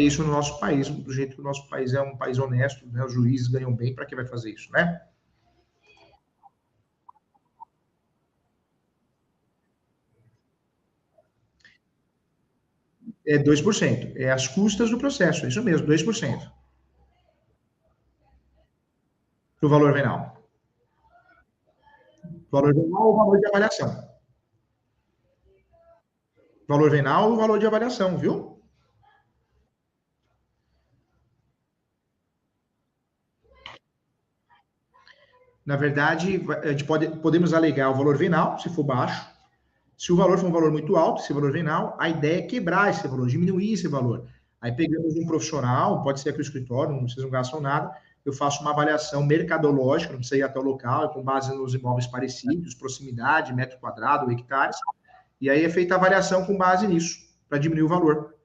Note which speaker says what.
Speaker 1: isso no nosso país, do jeito que o nosso país é um país honesto, né? Os juízes ganham bem, para que vai fazer isso, né? É 2%. É as custas do processo, é isso mesmo, 2%. Do valor venal. Valor venal ou valor de avaliação? Valor venal ou valor de avaliação, viu? Na verdade, a gente podemos alegar o valor venal, se for baixo. Se o valor for um valor muito alto, esse valor venal, a ideia é quebrar esse valor, diminuir esse valor. Aí pegamos um profissional, pode ser aqui o escritório, não vocês não gastam nada, eu faço uma avaliação mercadológica, não precisa ir até o local, com base nos imóveis parecidos, proximidade, metro quadrado, hectares, e aí é feita a avaliação com base nisso, para diminuir o valor.